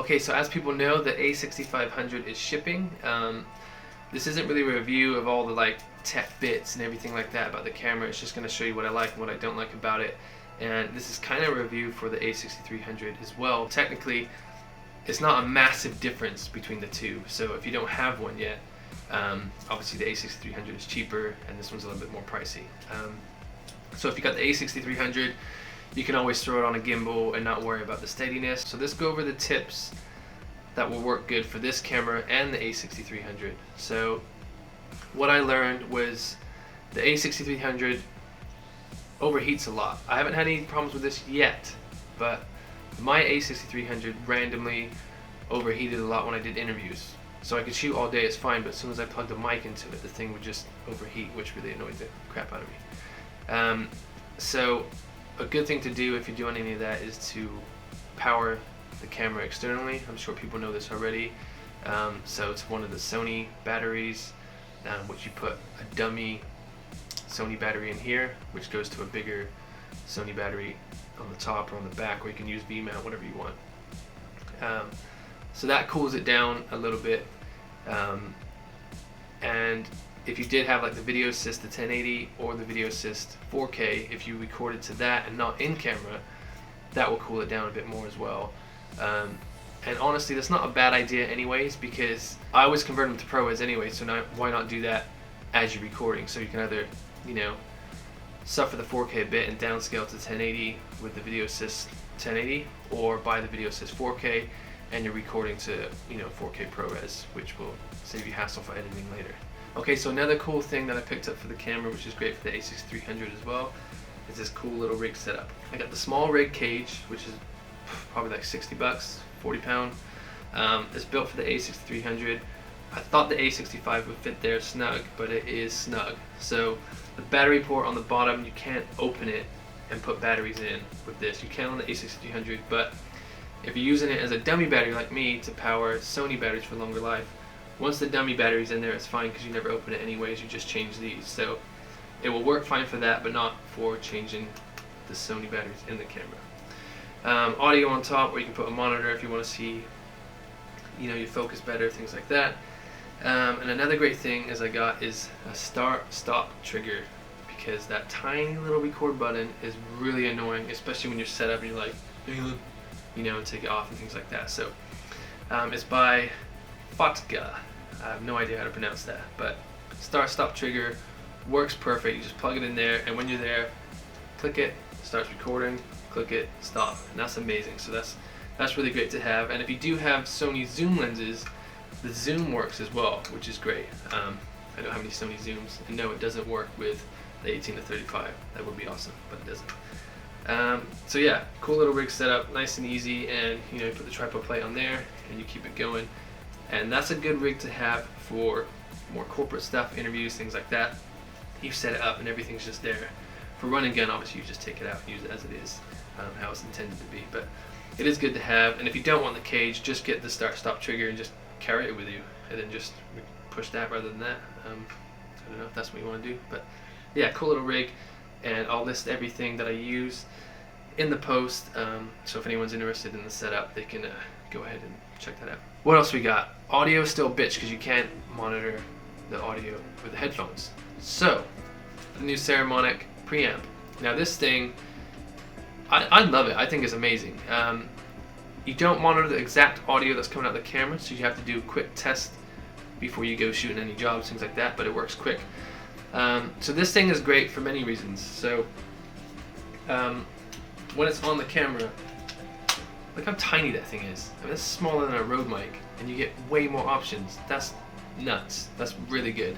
Okay, so as people know, the a6500 is shipping. This isn't really a review of all the like tech bits and everything like that about the camera. It's just going to show you what I like and what I don't like about it. And this is kind of a review for the a6300 as well. Technically, it's not a massive difference between the two. So if you don't have one yet, obviously the a6300 is cheaper and this one's a little bit more pricey. So if you got the a6300, you can always throw it on a gimbal and not worry about the steadiness. So let's go over the tips that will work good for this camera and the a6300. So what I learned was the a6300 overheats a lot. I haven't had any problems with this yet, but my a6300 randomly overheated a lot when I did interviews. So I could shoot all day, it's fine, but as soon as I plugged the mic into it, the thing would just overheat, which really annoyed the crap out of me. So a good thing to do if you're doing any of that is to power the camera externally. I'm sure people know this already. So it's one of the Sony batteries, which you put a dummy Sony battery in here, which goes to a bigger Sony battery on the top or on the back, where you can use V-mount, whatever you want. So that cools it down a little bit. And if you did have like the Video Assist, the 1080 or the Video Assist 4K, if you recorded to that and not in camera, that will cool it down a bit more as well. And honestly, that's not a bad idea anyways, because I always convert them to ProRes anyway, so now why not do that as you're recording? So you can either, you know, suffer the 4K a bit and downscale to 1080 with the Video Assist 1080, or buy the Video Assist 4K and you're recording to, you know, 4K ProRes, which will save you hassle for editing later. Okay, so another cool thing that I picked up for the camera, which is great for the a6300 as well, is this cool little rig setup. I got the small rig cage, which is probably like 60 bucks, 40 pound. It's built for the a6300. I thought the a65 would fit there snug, but it is snug. So the battery port on the bottom, you can't open it and put batteries in with this. You can on the a6300, but if you're using it as a dummy battery like me to power Sony batteries for longer life, once the dummy battery's in there, it's fine because you never open it anyways, you just change these. So it will work fine for that, but not for changing the Sony batteries in the camera. Audio on top, where you can put a monitor if you want to see, you know, your focus better, things like that. And another great thing I got is a start-stop trigger, because that tiny little record button is really annoying, especially when you're set up and you're like, you know, and take it off and things like that. So it's by Fotka. I have no idea how to pronounce that, but start-stop trigger works perfect. You just plug it in there, and when you're there, click it, it starts recording, click it, stop, and that's amazing. So that's really great to have. And if you do have Sony zoom lenses, the zoom works as well, which is great. I don't have any Sony zooms, and no, it doesn't work with the 18 to 35. That would be awesome, but it doesn't. So yeah, cool little rig setup, nice and easy, and you know, you put the tripod plate on there and you keep it going. And that's a good rig to have for more corporate stuff, interviews, things like that. You set it up and everything's just there. For run and gun, obviously you just take it out and use it as it is, how it's intended to be. But it is good to have, and if you don't want the cage, just get the start-stop trigger and just carry it with you, and then just push that rather than that. I don't know if that's what you want to do, but yeah, cool little rig. And I'll list everything that I use in the post, so if anyone's interested in the setup, they can go ahead and check that out. What else we got? Audio still bitch, because you can't monitor the audio with the headphones. So the new Ceremonic Preamp. Now this thing, I love it. I think it's amazing. You don't monitor the exact audio that's coming out of the camera, so you have to do a quick test before you go shooting any jobs, things like that, but it works quick. So this thing is great for many reasons. So when it's on the camera, look how tiny that thing is. I mean, it's smaller than a Rode mic, and you get way more options. That's nuts. That's really good.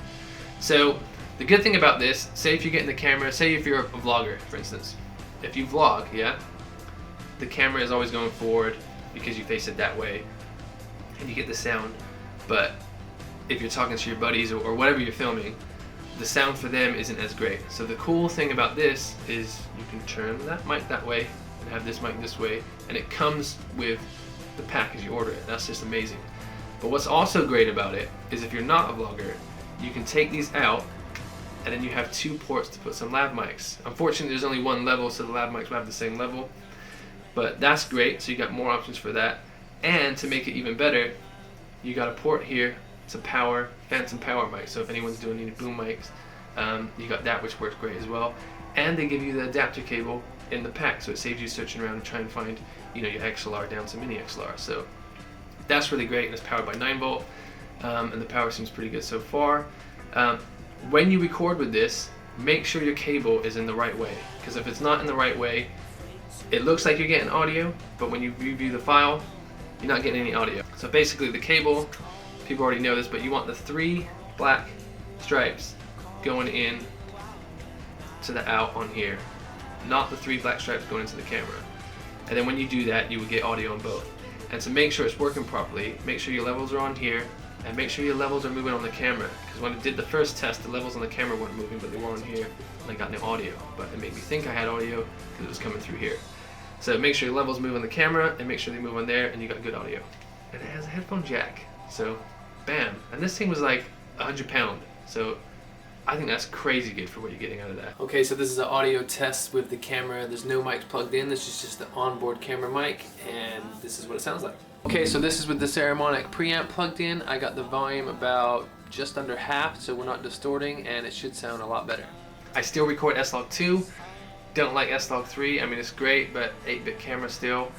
So the good thing about this, say if you get in the camera, say if you're a vlogger, for instance. If you vlog, yeah, the camera is always going forward because you face it that way, and you get the sound. But if you're talking to your buddies or whatever you're filming, the sound for them isn't as great. So the cool thing about this is you can turn that mic that way and have this mic this way, and it comes with the pack as you order it. That's just amazing. But what's also great about it is if you're not a vlogger, you can take these out, and then you have two ports to put some lav mics. Unfortunately, there's only one level, so the lav mics will have the same level, but that's great. So you got more options for that. And to make it even better, you got a port here to power phantom power mic. So if anyone's doing any boom mics, you got that, which works great as well. And they give you the adapter cable in the pack, so it saves you searching around and trying to find, you know, your XLR down to mini XLR. So that's really great, and it's powered by 9 volt, and the power seems pretty good so far. When you record with this, make sure your cable is in the right way, because if it's not in the right way, it looks like you're getting audio, but when you review the file, you're not getting any audio. So basically the cable, people already know this, but you want the 3 black stripes going in to the out on here, not the 3 black stripes going into the camera. And then when you do that, you will get audio on both. And to make sure it's working properly, make sure your levels are on here, and make sure your levels are moving on the camera. Because when I did the first test, the levels on the camera weren't moving, but they were on here, and I got no audio. But it made me think I had audio because it was coming through here. So make sure your levels move on the camera, and make sure they move on there, and you got good audio. And it has a headphone jack, so bam. And this thing was like 100 pounds, so I think that's crazy good for what you're getting out of that. Okay, so this is an audio test with the camera. There's no mics plugged in. This is just the onboard camera mic, and this is what it sounds like. Okay, so this is with the Ceremonic preamp plugged in. I got the volume about just under half, so we're not distorting, and it should sound a lot better. I still record S-Log 2. Don't like S-Log 3. I mean, it's great, but 8-bit camera still.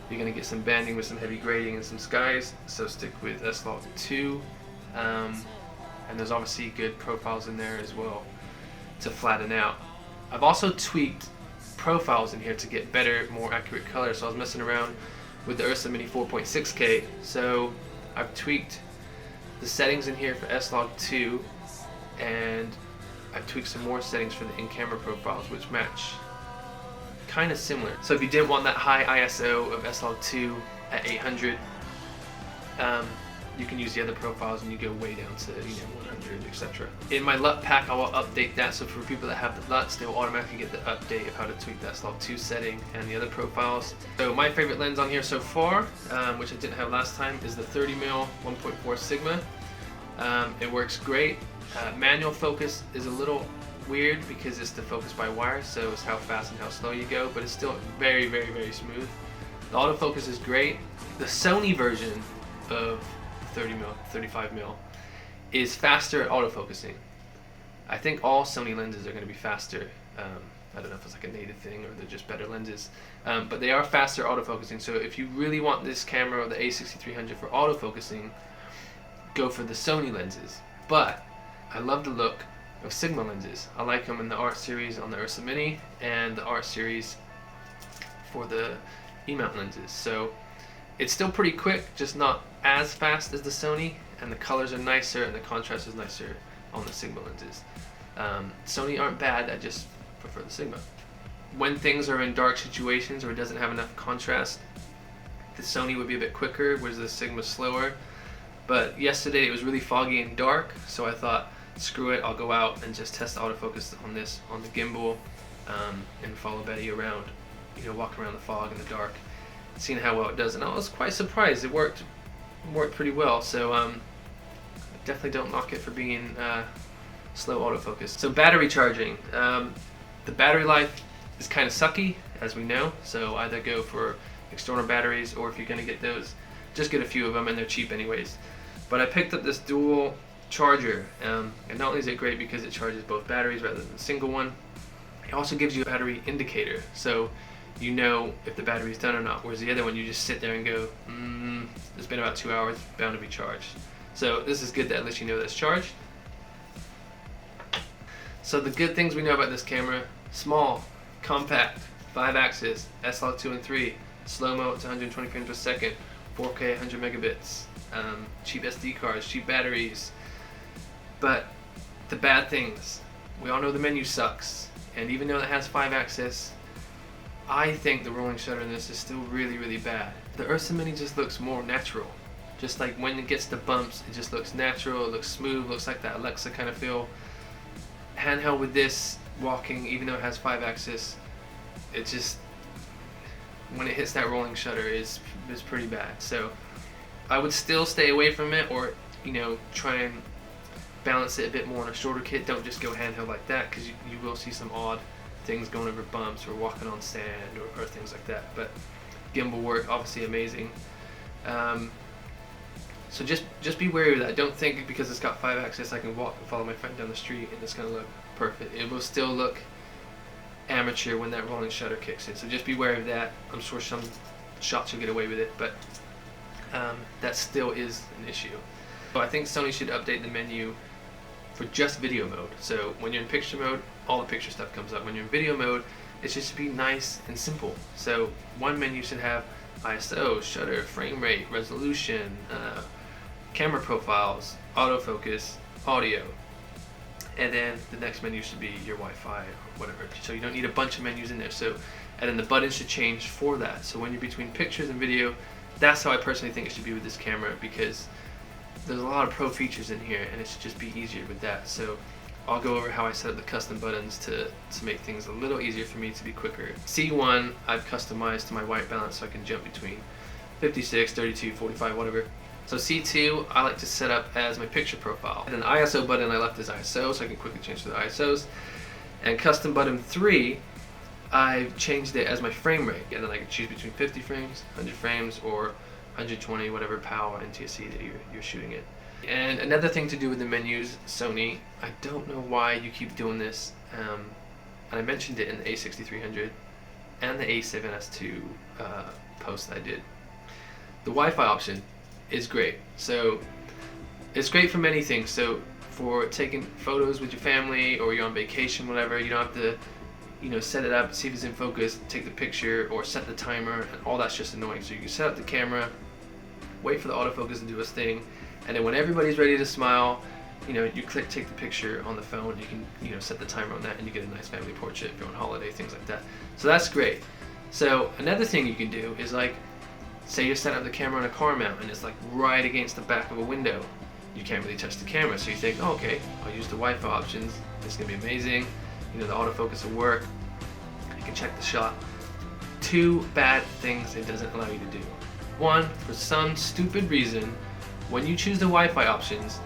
You're gonna get some banding with some heavy grading and some skies, so stick with S-Log 2. And there's obviously good profiles in there as well to flatten out. I've also tweaked profiles in here to get better, more accurate color. So I was messing around with the Ursa Mini 4.6K. So I've tweaked the settings in here for S-Log 2, and I've tweaked some more settings for the in-camera profiles, which match kind of similar. So if you didn't want that high ISO of S-Log 2 at 800, you can use the other profiles and you go way down to 100, etc. In my LUT pack, I will update that, so for people that have the LUTs, they will automatically get the update of how to tweak that S-Log 2 setting and the other profiles. So my favorite lens on here so far, which I didn't have last time, is the 30mm 1.4 Sigma. It works great. Manual focus is a little weird because it's the focus by wire, so it's how fast and how slow you go, but it's still very, very, very smooth. The autofocus is great. The Sony version of 30mm, 35mm is faster at autofocusing. I think all Sony lenses are going to be faster. I don't know if it's like a native thing or they're just better lenses, but they are faster autofocusing. So if you really want this camera or the a6500 for autofocusing, go for the Sony lenses. But I love the look of Sigma lenses. I like them in the Art series on the Ursa Mini and the Art series for the E-mount lenses. So it's still pretty quick, just not as fast as the Sony, and the colors are nicer and the contrast is nicer on the Sigma lenses. Sony aren't bad, I just prefer the Sigma. When things are in dark situations or it doesn't have enough contrast, the Sony would be a bit quicker, whereas the Sigma's slower. But yesterday it was really foggy and dark, so I thought, screw it, I'll go out and just test autofocus on this, on the gimbal, and follow Betty around, walk around the fog in the dark, seeing how well it does. And I was quite surprised, it worked pretty well. So definitely don't knock it for being slow autofocus. So battery charging, the battery life is kind of sucky, as we know, so either go for external batteries, or if you're going to get those, just get a few of them, and they're cheap anyways. But I picked up this dual charger, and not only is it great because it charges both batteries rather than a single one, it also gives you a battery indicator, so you know if the battery's done or not, whereas the other one you just sit there and go, it's been about 2 hours, bound to be charged. So this is good, that lets you know that it's charged. So the good things we know about this camera: small, compact, 5-axis, S-Log 2 and 3, slow-mo at 120 frames per second, 4K 100 megabits, cheap SD cards, cheap batteries. But the bad things, we all know the menu sucks, and even though it has 5-axis, I think the rolling shutter in this is still really, really bad. The Ursa Mini just looks more natural. Just like when it gets the bumps, it just looks natural, it looks smooth, looks like that Alexa kind of feel. Handheld with this, walking, even though it has 5-axis, it just, when it hits that rolling shutter, is pretty bad. So I would still stay away from it, or try and balance it a bit more on a shorter kit. Don't just go handheld like that, because you will see some odd things going over bumps or walking on sand or things like that. But gimbal work, obviously amazing. So just be wary of that. Don't think because it's got 5-axis I can walk and follow my friend down the street and it's going to look perfect. It will still look amateur when that rolling shutter kicks in. So just be wary of that. I'm sure some shots you'll get away with it, but that still is an issue. So I think Sony should update the menu for just video mode. So when you're in picture mode, all the picture stuff comes up. When you're in video mode, it should be nice and simple. So one menu should have ISO, shutter, frame rate, resolution, camera profiles, autofocus, audio, and then the next menu should be your Wi-Fi or whatever. So you don't need a bunch of menus in there. So, and then the buttons should change for that. So when you're between pictures and video, that's how I personally think it should be with this camera, because there's a lot of pro features in here and it should just be easier with that. So I'll go over how I set up the custom buttons to make things a little easier for me to be quicker. C1 I've customized to my white balance so I can jump between 56, 32, 45, whatever. So C2 I like to set up as my picture profile. And then the ISO button I left as ISO so I can quickly change to the ISOs. And custom button 3 I've changed it as my frame rate. And then I can choose between 50 frames, 100 frames, or 120, whatever PAL NTSC that you're shooting it. And another thing to do with the menus, Sony, I don't know why you keep doing this, and I mentioned it in the a6300 and the a7S2 post that I did. The Wi-Fi option is great. So it's great for many things. So for taking photos with your family or you're on vacation, whatever, you don't have to set it up, see if it's in focus, take the picture, or set the timer, and all that's just annoying. So you can set up the camera, wait for the autofocus to do its thing, and then when everybody's ready to smile, you click take the picture on the phone. You can set the timer on that, and you get a nice family portrait if you're on holiday, things like that. So that's great. So another thing you can do is, like, say you're setting up the camera on a car mount and it's like right against the back of a window. You can't really touch the camera, so you think, oh, okay, I'll use the Wi-Fi options. It's gonna be amazing. The autofocus will work. You can check the shot. 2 bad things it doesn't allow you to do. 1, for some stupid reason, when you choose the Wi-Fi options,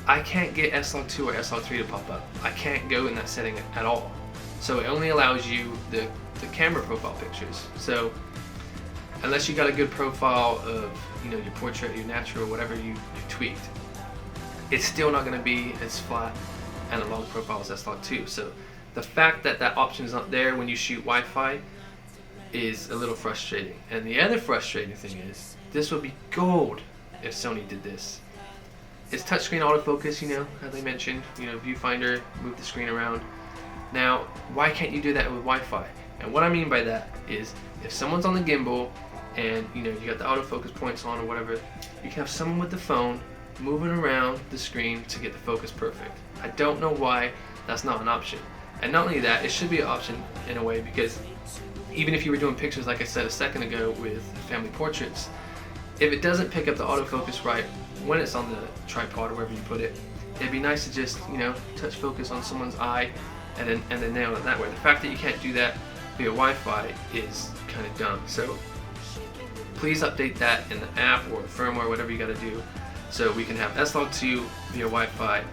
I can't get S-Log2 or S-Log3 to pop up. I can't go in that setting at all. So it only allows you the camera profile pictures. So unless you got a good profile of your portrait, your natural, whatever you tweaked, it's still not going to be as flat and a long profile as S-Log2. So the fact that that option is not there when you shoot Wi-Fi is a little frustrating. And the other frustrating thing is, this would be gold if Sony did this. It's touchscreen autofocus, as I mentioned, viewfinder, move the screen around. Now, why can't you do that with Wi-Fi? And what I mean by that is, if someone's on the gimbal and you got the autofocus points on or whatever, you can have someone with the phone moving around the screen to get the focus perfect. I don't know why that's not an option. And not only that, it should be an option in a way, because even if you were doing pictures, like I said a second ago, with family portraits, if it doesn't pick up the autofocus right when it's on the tripod or wherever you put it, it'd be nice to just, touch focus on someone's eye and then nail it that way. The fact that you can't do that via Wi-Fi is kind of dumb. So please update that in the app or firmware, whatever you got to do, so we can have S-Log2 via Wi-Fi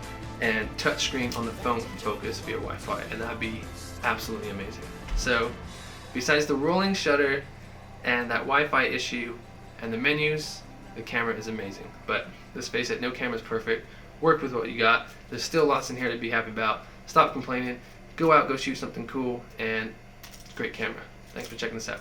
and touchscreen on the phone focus via Wi-Fi, and that'd be absolutely amazing. So besides the rolling shutter and that Wi-Fi issue and the menus, the camera is amazing. But let's face it, no camera's perfect. Work with what you got. There's still lots in here to be happy about. Stop complaining. Go out, go shoot something cool, and great camera. Thanks for checking this out.